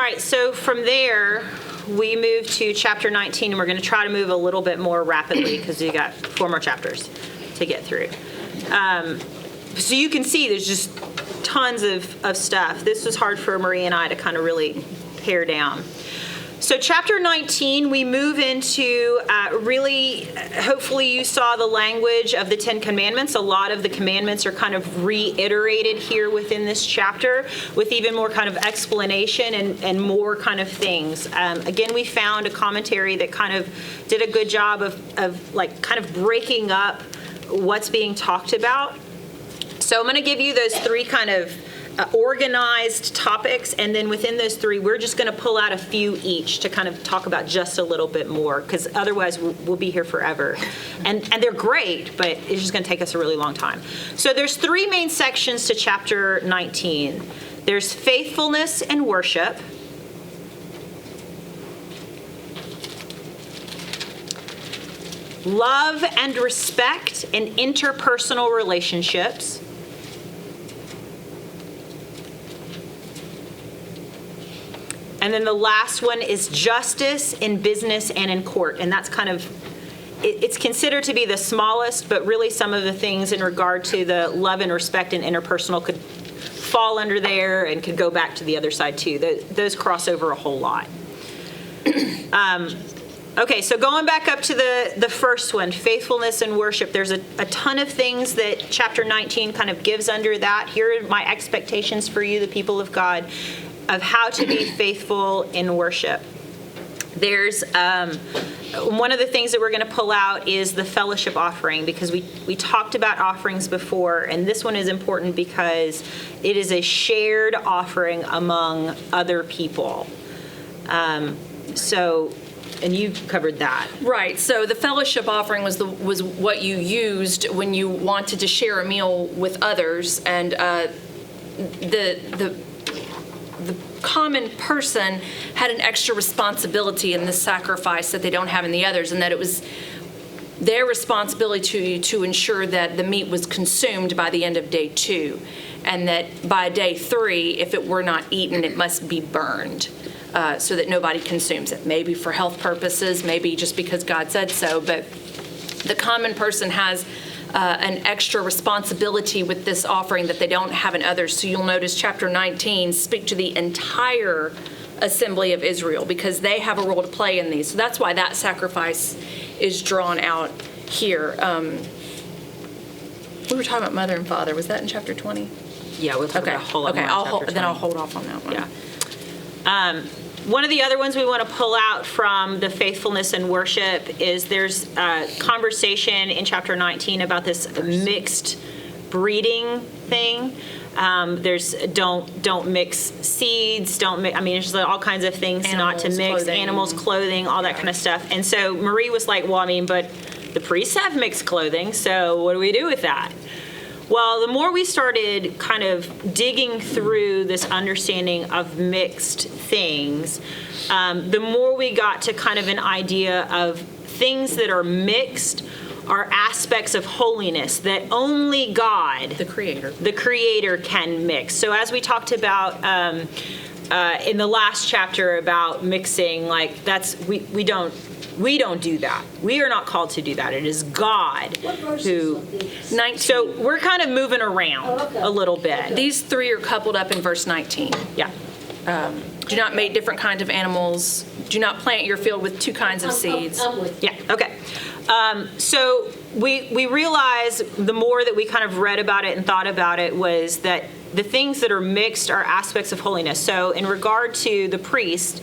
right, so from there, we move to chapter 19, and we're going to try to move a little bit more rapidly because we got 4 more chapters to get through. So you can see there's just tons of stuff. This was hard for Marie and I to kind of really pare down. So chapter 19, we move into really, hopefully you saw the language of the 10 Commandments. A lot of the commandments are kind of reiterated here within this chapter with even more kind of explanation and more kind of things. Again, we found a commentary that kind of did a good job of like kind of breaking up what's being talked about. So I'm going to give you those 3 kind of organized topics, and then within those 3, we're just going to pull out a few each to kind of talk about just a little bit more, because otherwise we'll be here forever. And they're great, but it's just going to take us a really long time. So there's 3 main sections to chapter 19. There's faithfulness and worship, love and respect in interpersonal relationships, and then the last one is justice in business and in court. And that's kind of, it's considered to be the smallest, but really some of the things in regard to the love and respect and interpersonal could fall under there and could go back to the other side too. Those cross over a whole lot. Okay, so going back up to the first one, faithfulness and worship, there's a ton of things that chapter 19 kind of gives under that. Here are my expectations for you, the people of God, of how to be faithful in worship. There's one of the things that we're going to pull out is the fellowship offering, because we talked about offerings before, and this one is important because it is a shared offering among other people. And you covered that. Right. So the fellowship offering was what you used when you wanted to share a meal with others, and the common person had an extra responsibility in this sacrifice that they don't have in the others, and that it was their responsibility to ensure that the meat was consumed by the end of day 2, and that by day 3, if it were not eaten, it must be burned. So that nobody consumes it, maybe for health purposes, maybe just because God said so, but the common person has an extra responsibility with this offering that they don't have in others. So you'll notice chapter 19 speak to the entire assembly of Israel, because they have a role to play in these. So that's why that sacrifice is drawn out here. We were talking about mother and father. Was that in chapter 20? Yeah, we'll talk about a whole lot more in chapter 20. Then I'll hold off on that one. Yeah. One of the other ones we want to pull out from the faithfulness and worship is there's a conversation in chapter 19 about this mixed breeding thing. There's don't mix seeds, there's all kinds of things not to mix, clothing. Animals, clothing, all that kind of stuff. And so Marie was like, but the priests have mixed clothing, so what do we do with that? Well, the more we started kind of digging through this understanding of mixed things, the more we got to kind of an idea of things that are mixed are aspects of holiness that only God, the Creator can mix. So as we talked about in the last chapter about mixing, like we don't do that. We are not called to do that. It is God who. 19. So we're kind of moving around a little bit. Okay. These 3 are coupled up in verse 19. Yeah. Do not make different kinds of animals. Do not plant your field with 2 kinds of seeds. Yeah. Okay. So we realized the more that we kind of read about it and thought about it was that the things that are mixed are aspects of holiness. So in regard to the priest,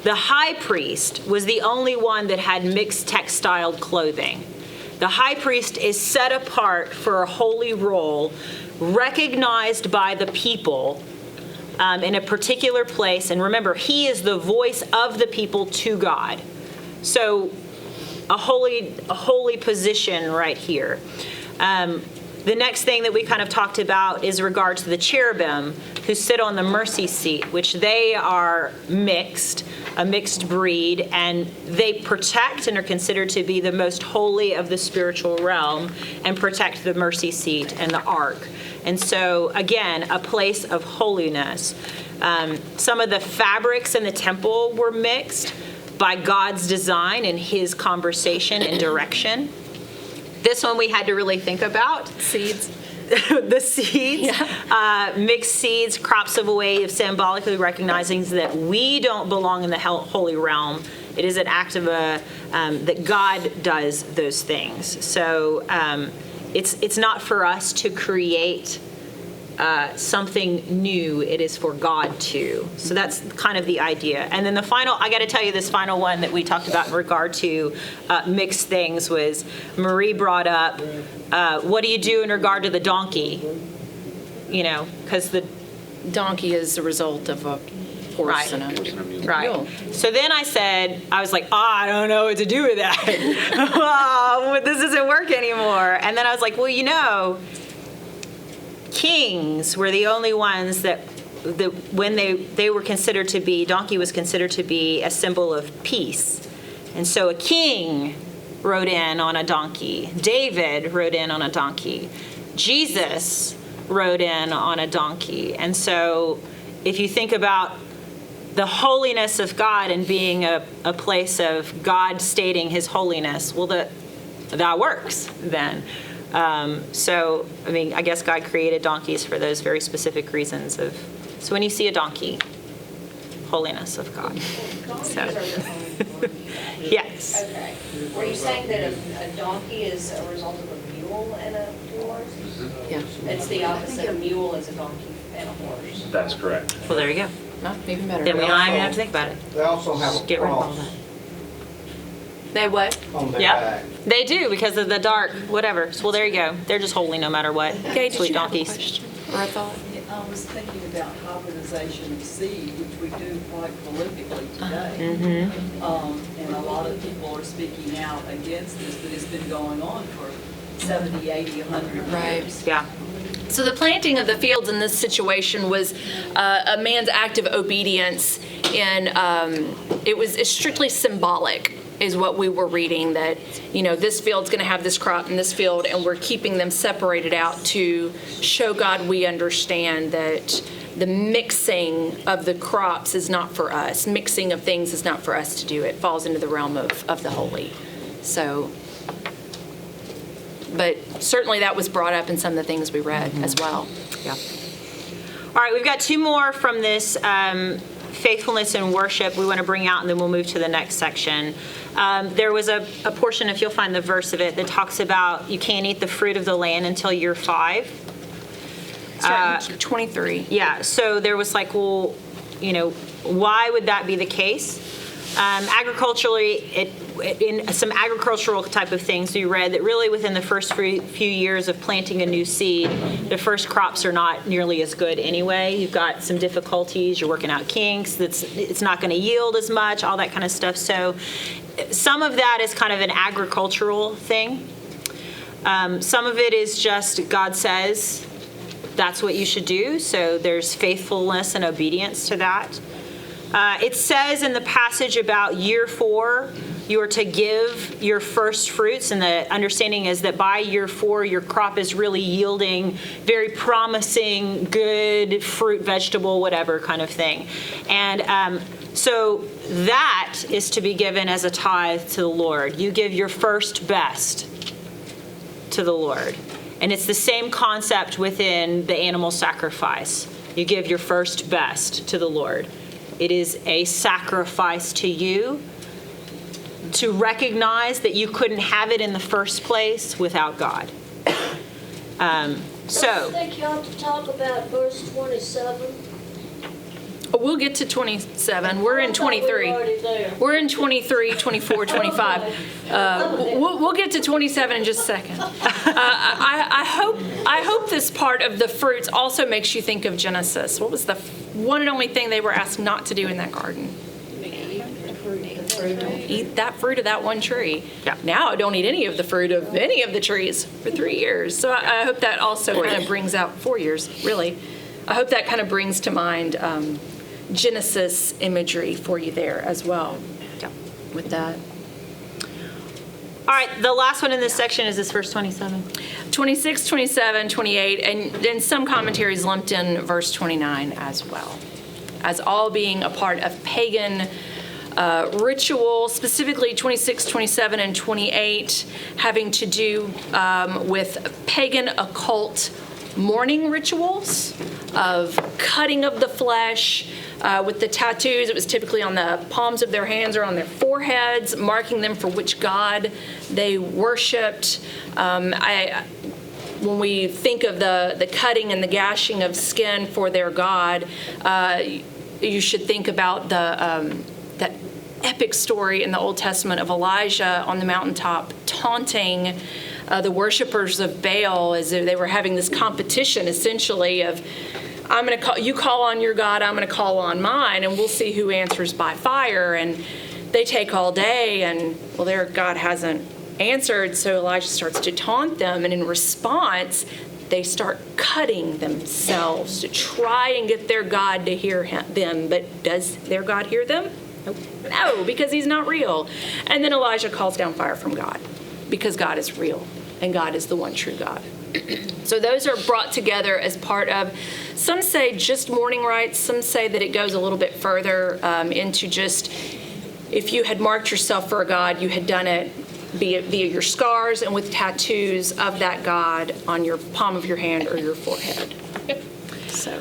the high priest was the only one that had mixed textiled clothing. The high priest is set apart for a holy role, recognized by the people in a particular place. And remember, he is the voice of the people to God. So a holy position right here. The next thing that we kind of talked about is regards to the cherubim who sit on the mercy seat, which they are a mixed breed, and they protect and are considered to be the most holy of the spiritual realm and protect the mercy seat and the ark. And so, again, a place of holiness. Some of the fabrics in the temple were mixed by God's design and his conversation and direction. This one we had to really think about. Seeds. The seeds, mixed seeds, crops of a way of symbolically recognizing that we don't belong in the holy realm. It is an act of that God does those things. So it's not for us to create something new. It is for God to. So that's kind of the idea. And then the final, I got to tell you, this final one that we talked about in regard to mixed things was Marie brought up, what do you do in regard to the donkey? You know, because the Donkey is a result of a horse Right. and a Right. mule. So then I was like, I don't know what to do with that. Oh, this doesn't work anymore. And then I was like, well, you know, kings were the only ones that when they were considered to be, donkey was considered to be a symbol of peace. And so a king rode in on a donkey. David rode in on a donkey. Jesus rode in on a donkey. And so if you think about the holiness of God and being a place of God stating his holiness, well, that works then. So, I mean, I guess God created donkeys for those very specific reasons so when you see a donkey, holiness of God. So, yes. Okay. Were you saying that a donkey is a result of a mule and a horse? Yeah. It's the opposite. A mule is a donkey and a horse. That's correct. Well, there you go. Even better. Then we don't even have to think about it. They also have Just a get rid of all cross that. They what? on their Yeah. back. They do because of the dark, whatever. Well, there you go. They're just holy no matter what. Gay, did Sweet you have a donkeys. question or a thought? I was thinking about hybridization of seed, which we do quite prolifically today. And a lot of people are speaking out against this, but it's been going on for 70, 80, 100 Right. years. Yeah. So the planting of the fields in this situation was a man's act of obedience, and it was strictly symbolic, is what we were reading, that, you know, this field's going to have this crop in this field, and we're keeping them separated out to show God we understand that the mixing of the crops is not for us. Mixing of things is not for us to do. It falls into the realm of the holy. So, but certainly that was brought up in some of the things we read as well. Yeah. All right, we've got two more from this faithfulness and worship we want to bring out, and then we'll move to the next section. There was a portion, if you'll find the verse of it, that talks about you can't eat the fruit of the land until you're 5. Starting 23. Yeah, so there was like, well, you know, why would that be the case? Agriculturally, in some agricultural type of things we read that really within the first few years of planting a new seed, the first crops are not nearly as good anyway. You've got some difficulties, you're working out kinks, it's not going to yield as much, all that kind of stuff. So some of that is kind of an agricultural thing. Some of it is just God says that's what you should do, so there's faithfulness and obedience to that. It says in the passage about year 4, you are to give your first fruits, and the understanding is that by year 4, your crop is really yielding very promising, good fruit, vegetable, whatever kind of thing. And so that is to be given as a tithe to the Lord. You give your first best to the Lord. And it's the same concept within the animal sacrifice. You give your first best to the Lord. It is a sacrifice to you to recognize that you couldn't have it in the first place without God. I think you ought to talk about verse 27. We'll get to 27. We're in 23. We're already there. We're in 23, 24, 25. We'll get to 27 in just a second. I hope this part of the fruits also makes you think of Genesis. What was the one and only thing they were asked not to do in that garden? Don't eat that fruit of that one tree. Yeah. Now don't eat any of the fruit of any of the trees for 3 years. So I hope that also kind of brings out 4 years, really. I hope that kind of brings to mind Genesis imagery for you there as well. Yeah. With that. All right, the last one in this section is this verse 27. 26, 27, 28, and then some commentaries lumped in verse 29 as well. as all being a part of pagan ritual, specifically 26, 27, and 28, having to do with pagan occult mourning rituals of cutting of the flesh. With the tattoos, it was typically on the palms of their hands or on their foreheads, marking them for which god they worshipped. When we think of the cutting and the gashing of skin for their god, you should think about that epic story in the Old Testament of Elijah on the mountaintop taunting the worshipers of Baal as if they were having this competition, essentially, of you call on your God, I'm going to call on mine, and we'll see who answers by fire. And they take all day, and well, their God hasn't answered, so Elijah starts to taunt them, and in response, they start cutting themselves to try and get their God to hear them. But does their God hear them? No, because he's not real. And then Elijah calls down fire from God, because God is real, and God is the one true God. So those are brought together as part of, some say just mourning rites, some say that it goes a little bit further into just, if you had marked yourself for a god, you had done it via your scars and with tattoos of that god on your palm of your hand or your forehead. So,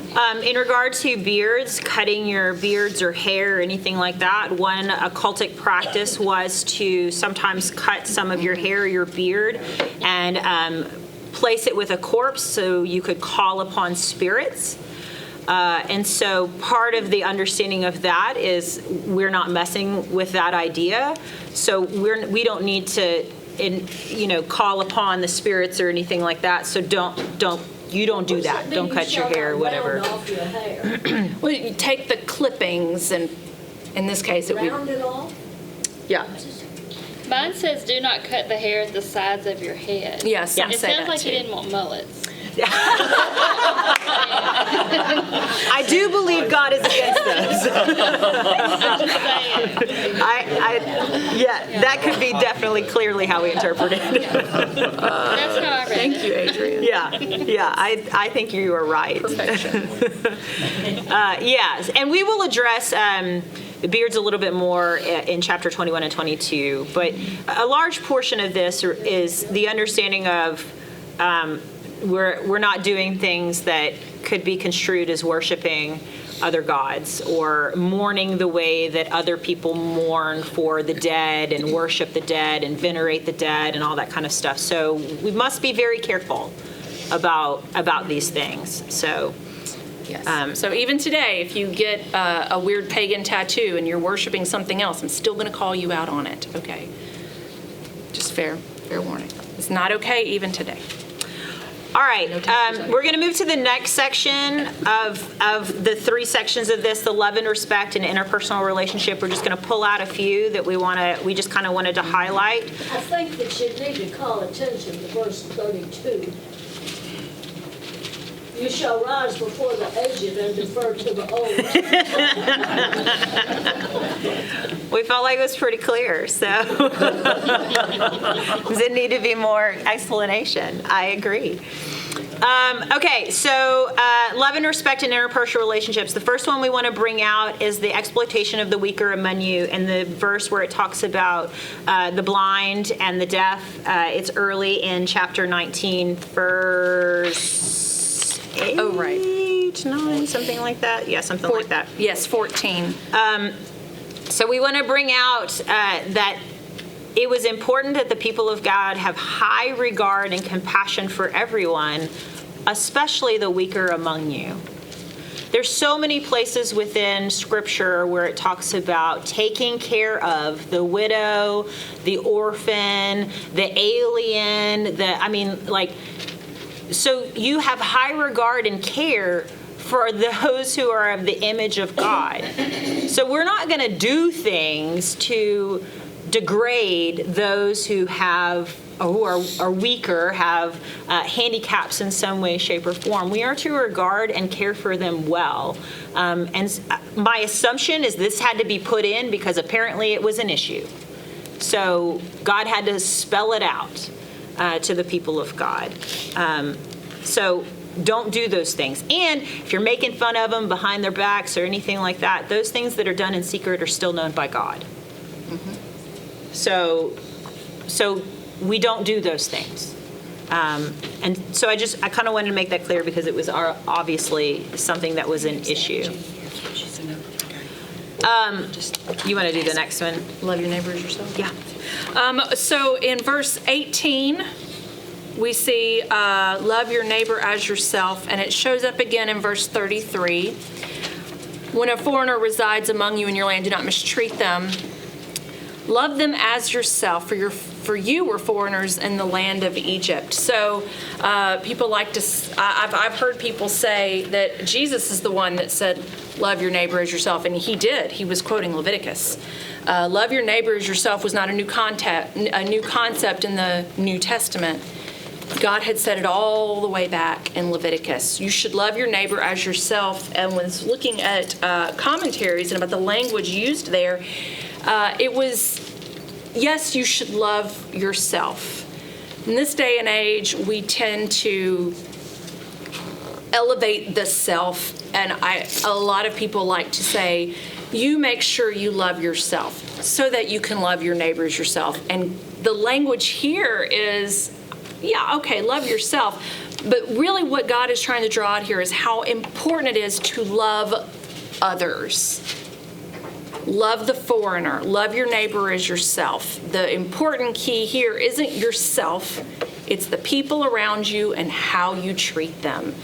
in regard to beards, cutting your beards or hair or anything like that, one occultic practice was to sometimes cut some of your hair or your beard and place it with a corpse so you could call upon spirits. And so part of the understanding of that is we're not messing with that idea. So we don't need to, call upon the spirits or anything like that. So don't do that. Don't cut your hair or whatever. Off your hair. well, you take the clippings, and in this case, it would Round it off? yeah. Mine says do not cut the hair at the sides of your head. Yes, some It say sounds that like too. you didn't want mullets. I do believe God is against those. That could be definitely clearly how we interpret it. That's how I read Thank it. you, Adrian. Yeah, I think you are right. Perfection. Yes, and we will address the beards a little bit more in chapter 21 and 22, but a large portion of this is the understanding of we're not doing things that could be construed as worshiping other gods or mourning the way that other people mourn for the dead and worship the dead and venerate the dead and all that kind of stuff. So we must be very careful about these things. So Yes. So even today, if you get a weird pagan tattoo and you're worshiping something else, I'm still going to call you out on it. Okay. Just fair warning. It's not okay even today. all right, we're going to move to the next section of the three sections of this, the love and respect and interpersonal relationship. We're just going to pull out a few that we just kind of wanted to highlight. I think that you need to call attention to verse 32. You shall rise before the aged and defer to the old. We felt like it was pretty clear, so does it need to be more explanation? I agree. Okay, so love and respect in interpersonal relationships. The first one we want to bring out is the exploitation of the weaker among you, and the verse where it talks about the blind and the deaf. It's early in chapter 19, verse 8, Oh, right. 9, something like that. Yeah, something like that. Yes, 14. So we want to bring out that it was important that the people of God have high regard and compassion for everyone, especially the weaker among you. There's so many places within Scripture where it talks about taking care of the widow, the orphan, the alien, so you have high regard and care for those who are of the image of God. So we're not going to do things to degrade those who are weaker, have handicaps in some way, shape, or form. We are to regard and care for them well. And my assumption is this had to be put in because apparently it was an issue. So God had to spell it out to the people of God. So don't do those things. And if you're making fun of them behind their backs or anything like that, those things that are done in secret are still known by God. So we don't do those things. And so I kind of wanted to make that clear because it was obviously something that was an issue. You want to do the next one? Love your neighbor as yourself. Yeah. So in verse 18, we see love your neighbor as yourself, and it shows up again in verse 33. When a foreigner resides among you in your land, do not mistreat them. Love them as yourself, for you were foreigners in the land of Egypt. So people like to, I've heard people say that Jesus is the one that said, love your neighbor as yourself, and he did. He was quoting Leviticus. Love your neighbor as yourself was not a new concept in the New Testament. God had said it all the way back in Leviticus. You should love your neighbor as yourself. And when I was looking at commentaries and about the language used there, it was, yes, you should love yourself. In this day and age, we tend to elevate the self, and a lot of people like to say, you make sure you love yourself so that you can love your neighbors yourself. And the language here is, yeah, okay, love yourself. But really what God is trying to draw out here is how important it is to love others. Love the foreigner. Love your neighbor as yourself. The important key here isn't yourself. It's the people around you and how you treat them.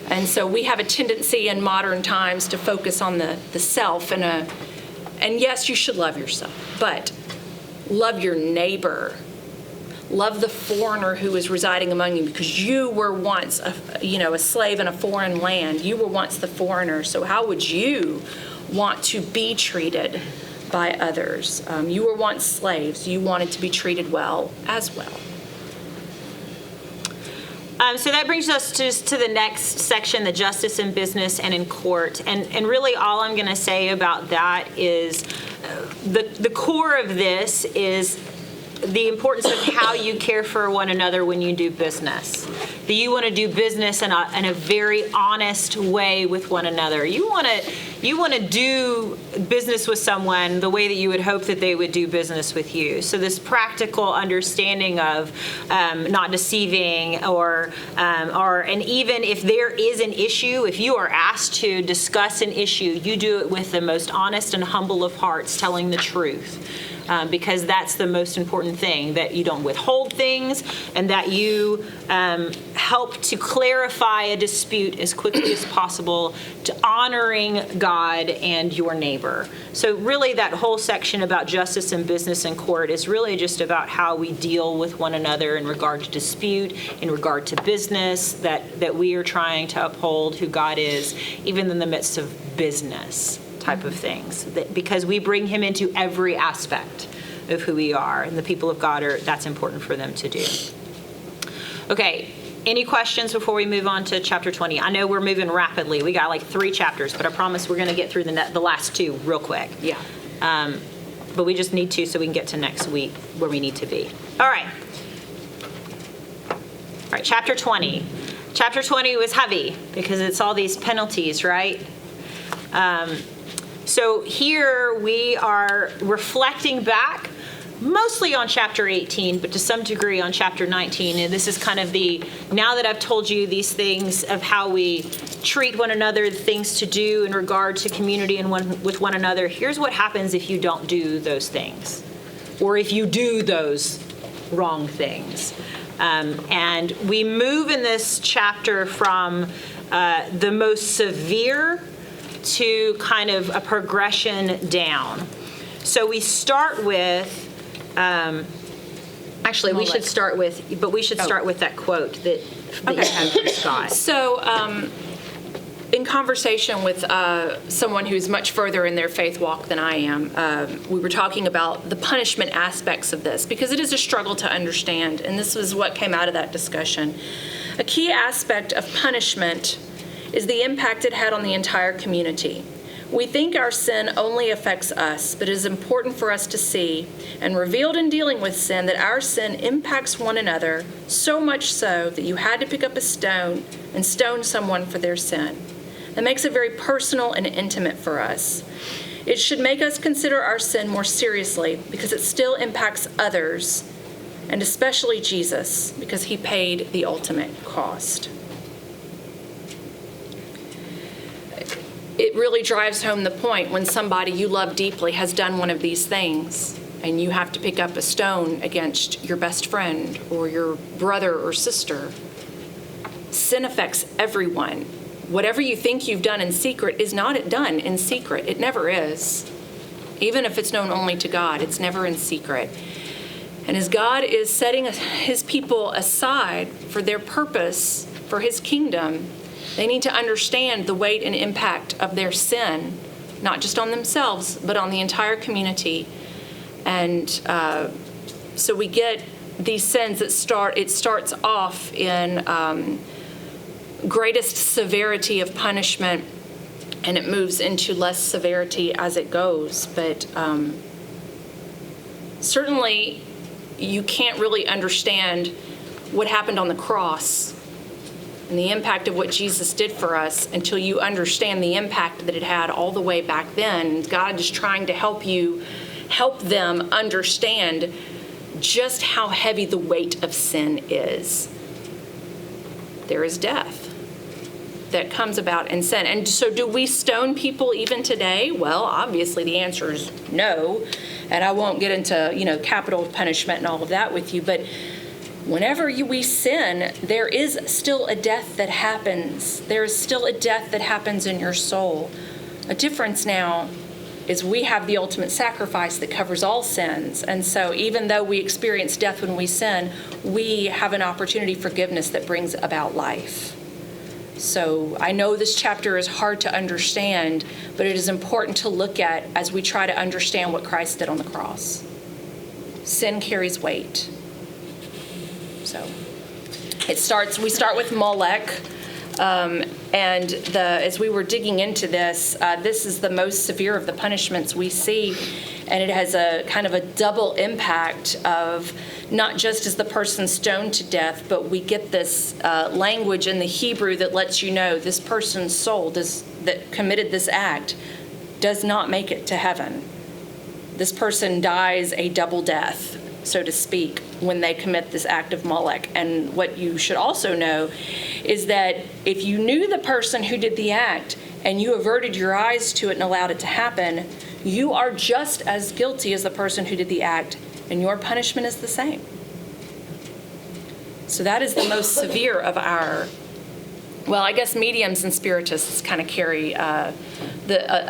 And so we have a tendency in modern times to focus on the self. And yes, you should love yourself. But love your neighbor. Love the foreigner who is residing among you, because you were once a slave in a foreign land. You were once the foreigner. So how would you want to be treated by others? You were once slaves. You wanted to be treated well as well. So that brings us to the next section, the justice in business and in court. And really all I'm going to say about that is the core of this is the importance of how you care for one another when you do business. That you want to do business in a very honest way with one another. You want to do business with someone the way that you would hope that they would do business with you. So this practical understanding of not deceiving, and even if there is an issue, if you are asked to discuss an issue, you do it with the most honest and humble of hearts, telling the truth. Because that's the most important thing, that you don't withhold things and that you help to clarify a dispute as quickly as possible, to honoring God and your neighbor. So really that whole section about justice in business and court is really just about how we deal with one another in regard to dispute, in regard to business, that we are trying to uphold who God is, even in the midst of business type of things, because we bring him into every aspect of who we are, and the people of God that's important for them to do. Okay, any questions before we move on to chapter 20? I know we're moving rapidly. We got like 3 chapters, but I promise we're going to get through the last 2 real quick. Yeah. But we just need to so we can get to next week where we need to be. All right, chapter 20. Chapter 20 was heavy because it's all these penalties, right? So here we are reflecting back mostly on chapter 18, but to some degree on chapter 19. And this is kind of now that I've told you these things of how we treat one another, the things to do in regard to community and with one another, here's what happens if you don't do those things, or if you do those wrong things. And we move in this chapter from the most severe to kind of a progression down. So we start with, we should start with that quote that you had from Scott. So in conversation with someone who's much further in their faith walk than I am, we were talking about the punishment aspects of this, because it is a struggle to understand, and this was what came out of that discussion. A key aspect of punishment is the impact it had on the entire community. We think our sin only affects us, but it is important for us to see, and revealed in dealing with sin, that our sin impacts one another, so much so that you had to pick up a stone and stone someone for their sin. That makes it very personal and intimate for us. It should make us consider our sin more seriously because it still impacts others, and especially Jesus, because he paid the ultimate cost. It really drives home the point when somebody you love deeply has done one of these things and you have to pick up a stone against your best friend or your brother or sister. Sin affects everyone. Whatever you think you've done in secret is not done in secret. It never is. Even if it's known only to God, it's never in secret. And as God is setting his people aside for their purpose, for his kingdom, they need to understand the weight and impact of their sin, not just on themselves, but on the entire community. And so we get these sins that starts off in greatest severity of punishment, and it moves into less severity as it goes. But certainly you can't really understand what happened on the cross and the impact of what Jesus did for us until you understand the impact that it had all the way back then. God is trying to help them understand just how heavy the weight of sin is. There is death that comes about in sin. And so do we stone people even today? Well, obviously the answer is no. And I won't get into, capital punishment and all of that with you, but whenever we sin, there is still a death that happens. There is still a death that happens in your soul. A difference now is we have the ultimate sacrifice that covers all sins. And so even though we experience death when we sin, we have an opportunity for forgiveness that brings about life. So I know this chapter is hard to understand, but it is important to look at as we try to understand what Christ did on the cross. Sin carries weight. So we start with Molech, and as we were digging into this, this is the most severe of the punishments we see, and it has a kind of a double impact of not just is the person stoned to death, but we get this language in the Hebrew that lets you know this person's soul that committed this act does not make it to heaven. This person dies a double death, so to speak, when they commit this act of Molech. And what you should also know is that if you knew the person who did the act and you averted your eyes to it and allowed it to happen, you are just as guilty as the person who did the act, and your punishment is the same. So that is the most severe of our, well, I guess mediums and spiritists kind of carry a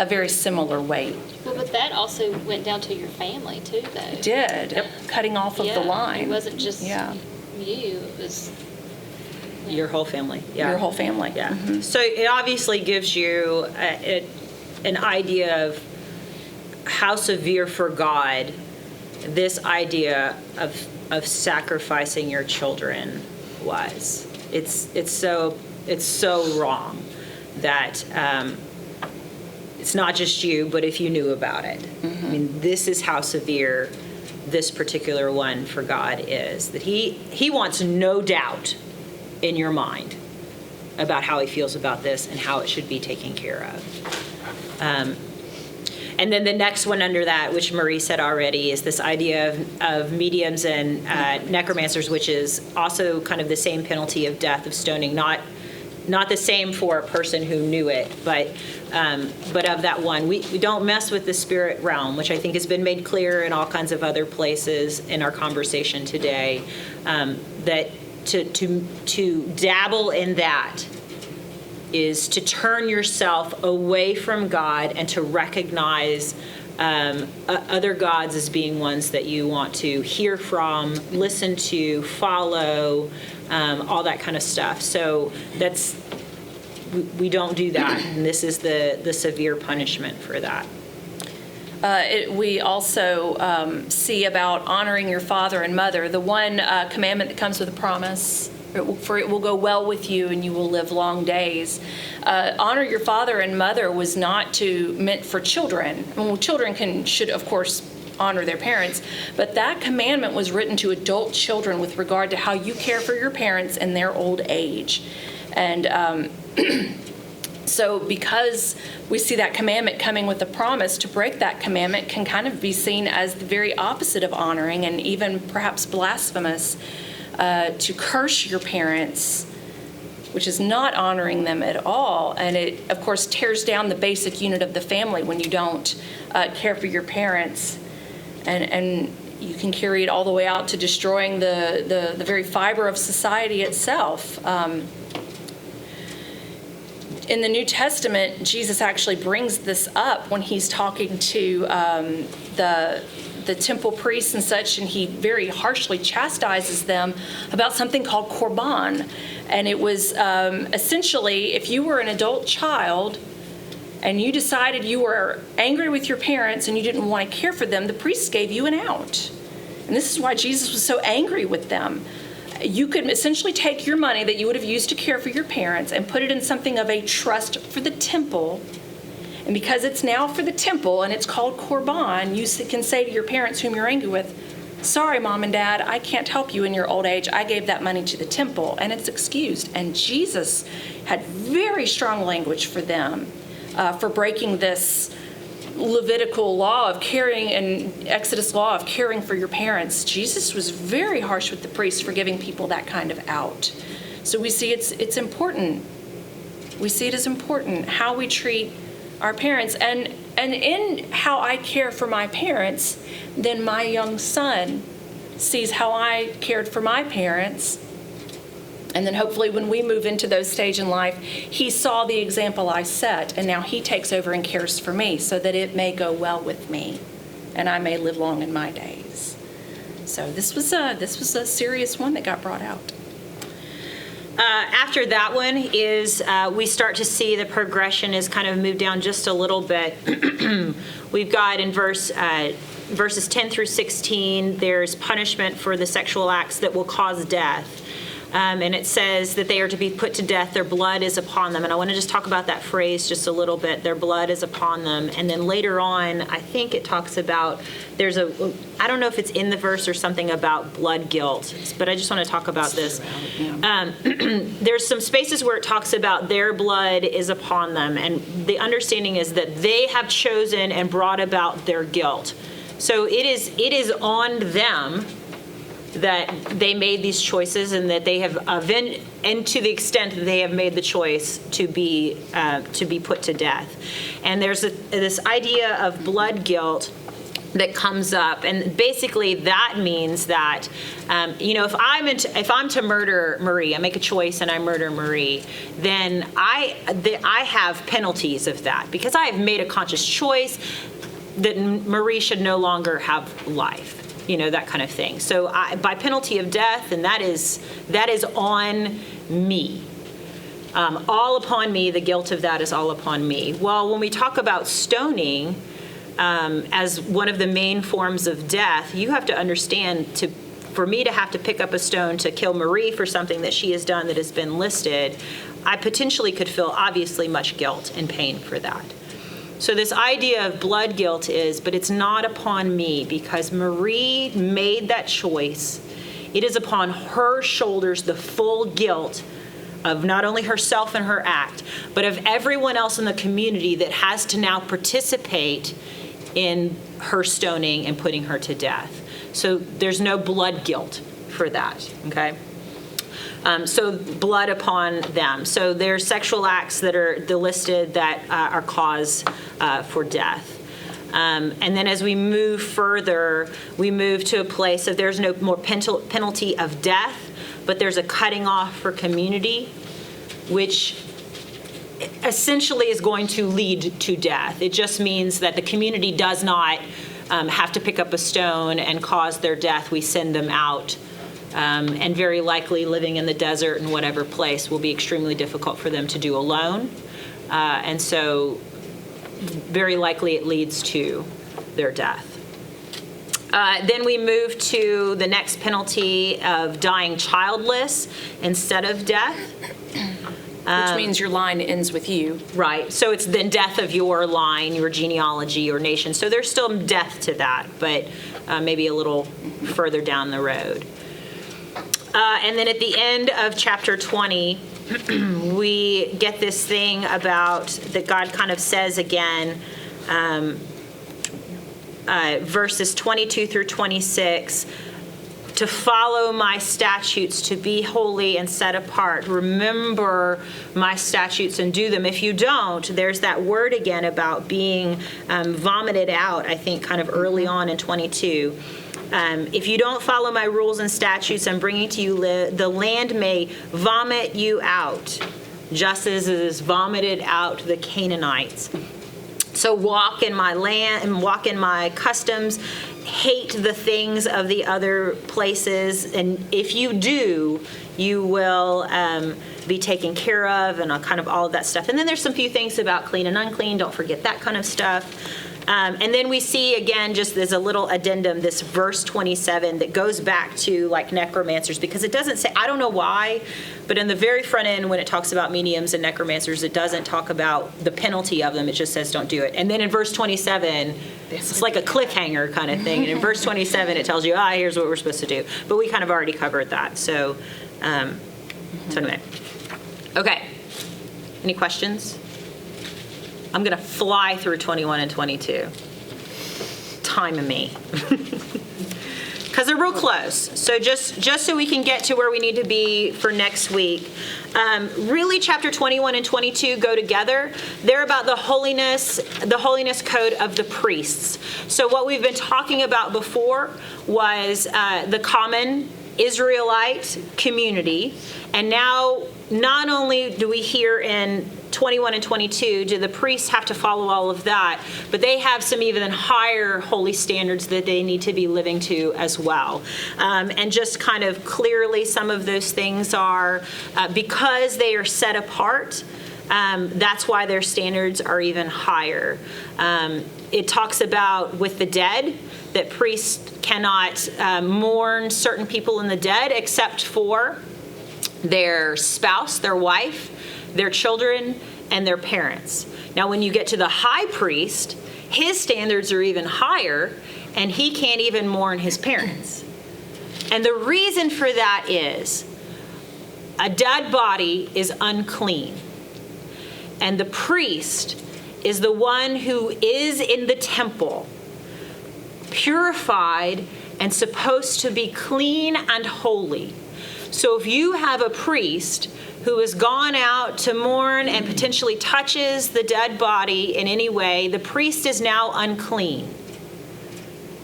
very similar weight. Well, but that also went down to your family too, though. It did. Yep. Cutting off of the line. It wasn't just you. It was Your whole family. Yeah. Your whole family. Yeah. Mm-hmm. So it obviously gives you an idea of how severe for God this idea of sacrificing your children was. It's so wrong that it's not just you, but if you knew about it. Mm-hmm. I mean, this is how severe this particular one for God is. That he wants no doubt in your mind about how he feels about this and how it should be taken care of. And then the next one under that, which Marie said already, is this idea of mediums and necromancers, which is also kind of the same penalty of death, of stoning, not the same for a person who knew it, but of that one. We don't mess with the spirit realm, which I think has been made clear in all kinds of other places in our conversation today, that to dabble in that is to turn yourself away from God and to recognize other gods as being ones that you want to hear from, listen to, follow, all that kind of stuff. So we don't do that, and this is the severe punishment for that. We also see about honoring your father and mother. The one commandment that comes with a promise for it will go well with you and you will live long days. Honor your father and mother was not meant for children. Well, children should, of course, honor their parents, but that commandment was written to adult children with regard to how you care for your parents in their old age. And so because we see that commandment coming with a promise, to break that commandment can kind of be seen as the very opposite of honoring and even perhaps blasphemous. To curse your parents, which is not honoring them at all. And it, of course, tears down the basic unit of the family when you don't care for your parents. And you can carry it all the way out to destroying the very fiber of society itself. In the New Testament, Jesus actually brings this up when he's talking to the temple priests and such, and he very harshly chastises them about something called korban. And it was essentially, if you were an adult child and you decided you were angry with your parents and you didn't want to care for them, the priests gave you an out. And this is why Jesus was so angry with them. You could essentially take your money that you would have used to care for your parents and put it in something of a trust for the temple. And because it's now for the temple and it's called korban, you can say to your parents whom you're angry with, sorry, Mom and Dad, I can't help you in your old age. I gave that money to the temple, and it's excused. And Jesus had very strong language for them for breaking this Levitical law of caring and Exodus law of caring for your parents. Jesus was very harsh with the priests for giving people that kind of out. So we see it's important. We see it as important how we treat our parents, and in how I care for my parents, then my young son sees how I cared for my parents. And then hopefully when we move into those stages in life, he saw the example I set, and now he takes over and cares for me so that it may go well with me and I may live long in my days. So this was a serious one that got brought out. After that one is we start to see the progression is kind of moved down just a little bit. We've got in verses 10 through 16, there's punishment for the sexual acts that will cause death. And it says that they are to be put to death. Their blood is upon them. And I want to just talk about that phrase just a little bit. Their blood is upon them. And then later on, I think it talks about, I don't know if it's in the verse or something about blood guilt, but I just want to talk about this. There's some spaces where it talks about their blood is upon them. And the understanding is that they have chosen and brought about their guilt. So it is on them that they made these choices, and that they have and to the extent that they have made the choice to be put to death. And there's this idea of blood guilt that comes up, and basically that means that if I'm to murder Marie, I make a choice and I murder Marie, then I have penalties of that because I have made a conscious choice that Marie should no longer have life. That kind of thing. So by penalty of death, and that is on me. All upon me, the guilt of that is all upon me. Well, when we talk about stoning as one of the main forms of death, you have to understand for me to have to pick up a stone to kill Marie for something that she has done that has been listed, I potentially could feel obviously much guilt and pain for that. So this idea of blood guilt but it's not upon me because Marie made that choice. It is upon her shoulders the full guilt of not only herself and her act, but of everyone else in the community that has to now participate in her stoning and putting her to death. So there's no blood guilt for that, okay? So blood upon them. So there's sexual acts that are listed that are cause for death. And then as we move further, we move to a place of there's no more penalty of death, but there's a cutting off for community, which essentially is going to lead to death. It just means that the community does not have to pick up a stone and cause their death. We send them out. And very likely living in the desert in whatever place will be extremely difficult for them to do alone. And so very likely it leads to their death. Then we move to the next penalty of dying childless instead of death. Which means your line ends with you. Right. So it's the death of your line, your genealogy, your nation. So there's still death to that, but maybe a little further down the road. And then at the end of chapter 20, we get this thing about that God kind of says again, verses 22 through 26, to follow my statutes, to be holy and set apart. Remember my statutes and do them. If you don't, there's that word again about being vomited out, I think kind of early on in 22. If you don't follow my rules and statutes I'm bringing to you, the land may vomit you out, just as it has vomited out the Canaanites. So walk in my land and walk in my customs, hate the things of the other places, and if you do, you will be taken care of, and kind of all of that stuff. And then there's some few things about clean and unclean. Don't forget that kind of stuff. And then we see, again, just as a little addendum, this verse 27 that goes back to like necromancers, because it doesn't say, I don't know why, but in the very front end when it talks about mediums and necromancers, it doesn't talk about the penalty of them. It just says don't do it. And then in verse 27, it's like a cliffhanger kind of thing. And in verse 27, it tells you, here's what we're supposed to do. But we kind of already covered that. So anyway. Okay. Any questions? I'm going to fly through 21 and 22. Time me. Because they're real close. So just so we can get to where we need to be for next week. Really, chapter 21 and 22 go together. They're about the holiness code of the priests. So what we've been talking about before was the common Israelite community. And now, not only do we hear in 21 and 22, do the priests have to follow all of that, but they have some even higher holy standards that they need to be living to as well. And just kind of clearly some of those things are, because they are set apart, that's why their standards are even higher. It talks about with the dead, that priests cannot mourn certain people in the dead except for their spouse, their wife, their children, and their parents. Now, when you get to the high priest, his standards are even higher, and he can't even mourn his parents. And the reason for that is a dead body is unclean. And the priest is the one who is in the temple, purified and supposed to be clean and holy. So if you have a priest who has gone out to mourn and potentially touches the dead body in any way, the priest is now unclean.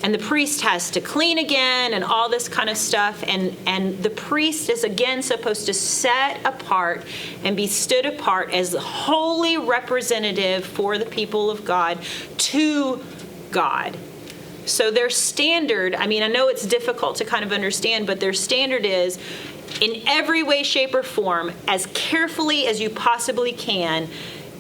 And the priest has to clean again and all this kind of stuff. And the priest is again supposed to set apart and be stood apart as the holy representative for the people of God to God. So their standard, I mean, I know it's difficult to kind of understand, but their standard is, in every way, shape, or form, as carefully as you possibly can,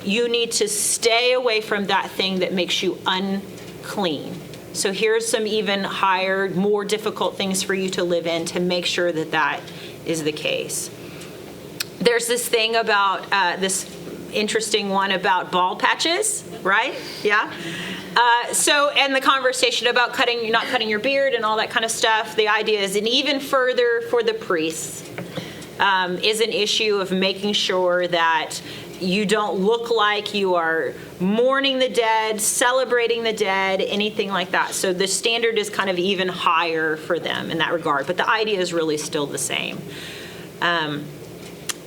you need to stay away from that thing that makes you unclean. So here's some even higher, more difficult things for you to live in to make sure that that is the case. There's this thing about, this interesting one about bald patches, right? Yeah? And the conversation about not cutting your beard and all that kind of stuff, the idea is, and even further for the priests, is an issue of making sure that you don't look like you are mourning the dead, celebrating the dead, anything like that. So the standard is kind of even higher for them in that regard, but the idea is really still the same. Then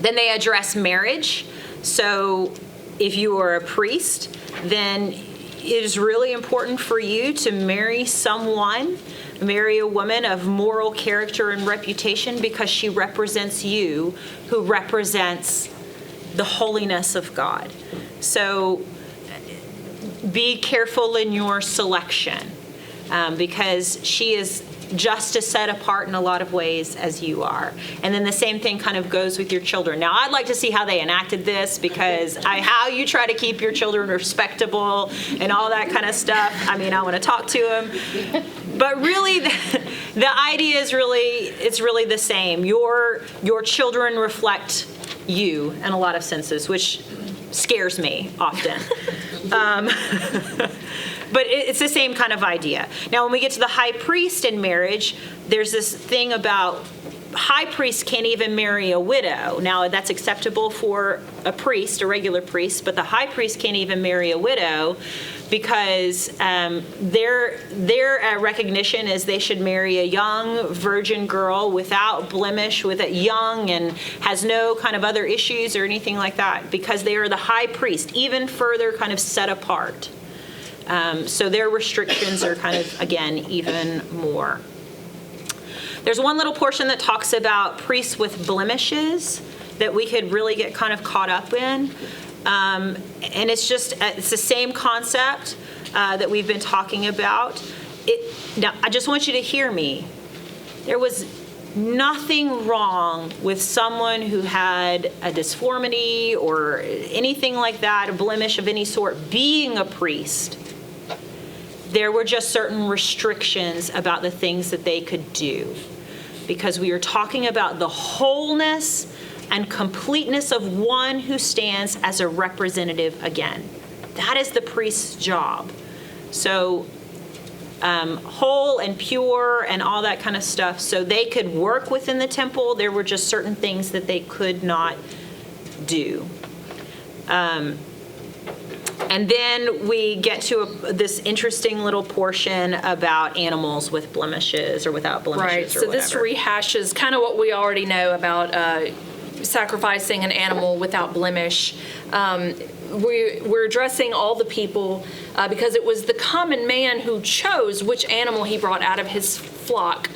they address marriage. So if you are a priest, then it is really important for you to marry a woman of moral character and reputation, because she represents you, who represents the holiness of God. So be careful in your selection, because she is just as set apart in a lot of ways as you are. And then the same thing kind of goes with your children. Now, I'd like to see how they enacted this, because how you try to keep your children respectable and all that kind of stuff. I mean, I want to talk to them. But really, the idea is it's really the same. Your children reflect you in a lot of senses, which scares me often. But it's the same kind of idea. Now, when we get to the high priest in marriage, there's this thing about high priest can't even marry a widow. Now, that's acceptable for a priest, a regular priest, but the high priest can't even marry a widow, because their recognition is they should marry a young virgin girl without blemish, young and has no kind of other issues or anything like that, because they are the high priest, even further kind of set apart. So their restrictions are kind of, again, even more. There's one little portion that talks about priests with blemishes that we could really get kind of caught up in. And it's the same concept that we've been talking about. Now, I just want you to hear me. There was nothing wrong with someone who had a disformity or anything like that, a blemish of any sort, being a priest. There were just certain restrictions about the things that they could do, because we are talking about the wholeness and completeness of one who stands as a representative again. That is the priest's job. So whole and pure and all that kind of stuff. So they could work within the temple. There were just certain things that they could not do. And then we get to this interesting little portion about animals with blemishes or without blemishes, Right, or so this whatever. rehashes kind of what we already know about sacrificing an animal without blemish. We're addressing all the people because it was the common man who chose which animal he brought out of his flock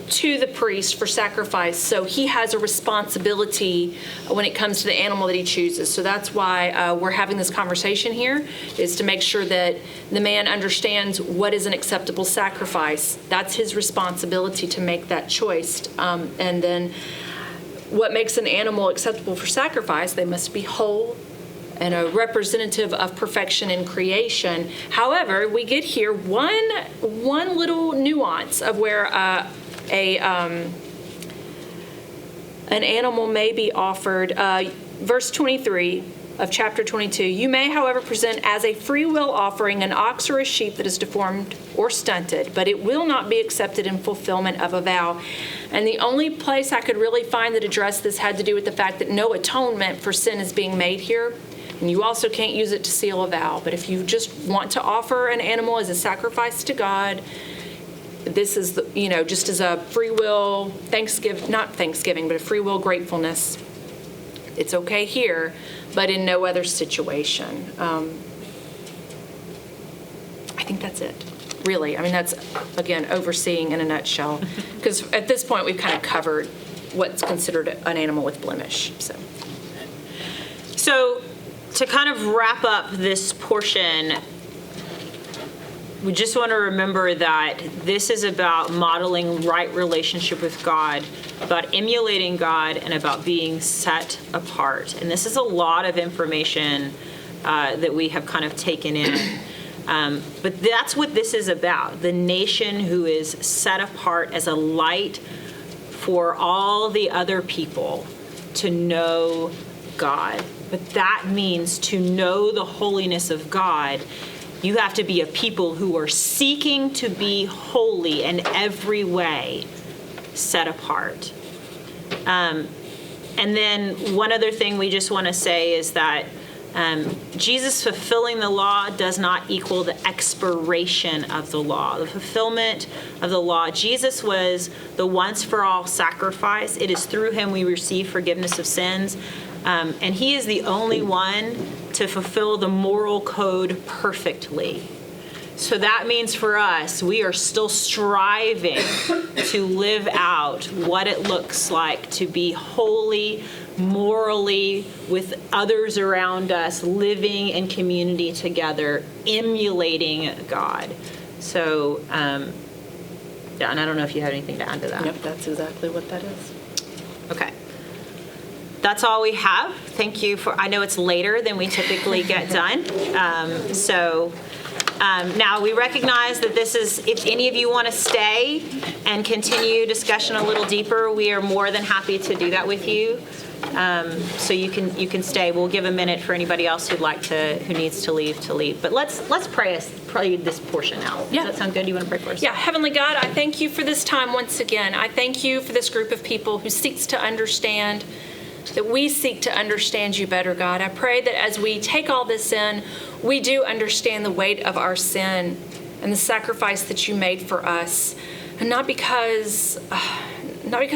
to the priest for sacrifice. So he has a responsibility when it comes to the animal that he chooses. So that's why we're having this conversation here, is to make sure that the man understands what is an acceptable sacrifice. That's his responsibility to make that choice. And then what makes an animal acceptable for sacrifice? They must be whole and a representative of perfection in creation. However, we get here one little nuance of where an animal may be offered. Verse 23 of chapter 22, you may, however, present as a free will offering an ox or a sheep that is deformed or stunted, but it will not be accepted in fulfillment of a vow. And the only place I could really find that addressed this had to do with the fact that no atonement for sin is being made here. And you also can't use it to seal a vow. But if you just want to offer an animal as a sacrifice to God, this is, just as a free will not Thanksgiving, but a free will gratefulness. It's okay here, but in no other situation. I think that's it, really. I mean, that's, again, overseeing in a nutshell. Because at this point, we've kind of covered what's considered an animal with blemish. So to kind of wrap up this portion, we just want to remember that this is about modeling right relationship with God, about emulating God, and about being set apart. And this is a lot of information that we have kind of taken in. But that's what this is about, the nation who is set apart as a light for all the other people to know God. But that means to know the holiness of God, you have to be a people who are seeking to be holy in every way, set apart. And then one other thing we just want to say is that Jesus fulfilling the law does not equal the expiration of the law. The fulfillment of the law, Jesus was the once-for-all sacrifice. It is through him we receive forgiveness of sins. And he is the only one to fulfill the moral code perfectly. So that means for us, we are still striving to live out what it looks like to be holy, morally, with others around us, living in community together, emulating God. So Yeah, and I don't know if you have anything to add to that. Yep, that's exactly what that is. Okay. That's all we have. Thank you for, I know it's later than we typically get done. Now we recognize that this is, if any of you want to stay and continue discussion a little deeper, we are more than happy to do that with you. So you can stay. We'll give a minute for anybody else who needs to leave. But let's pray this portion out. Yeah. Does that sound good? Do you want to pray first? Yeah, Heavenly God, I thank you for this time once again. I thank you for this group of people who seeks to understand, that we seek to understand you better, God. I pray that as we take all this in, we do understand the weight of our sin and the sacrifice that you made for us. And not because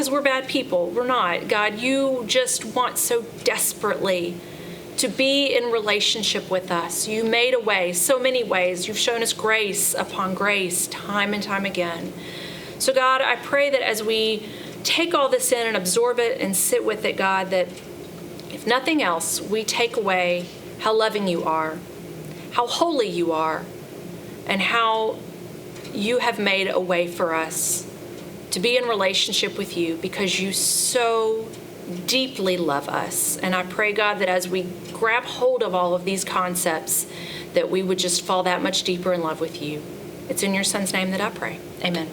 we're bad people. We're not. God, you just want so desperately to be in relationship with us. You made a way, so many ways. You've shown us grace upon grace, time and time again. So God, I pray that as we take all this in and absorb it and sit with it, God, that if nothing else, we take away how loving you are, how holy you are, and how you have made a way for us to be in relationship with you because you so deeply love us. And I pray, God, that as we grab hold of all of these concepts, that we would just fall that much deeper in love with you. It's in your Son's name that I pray. Amen.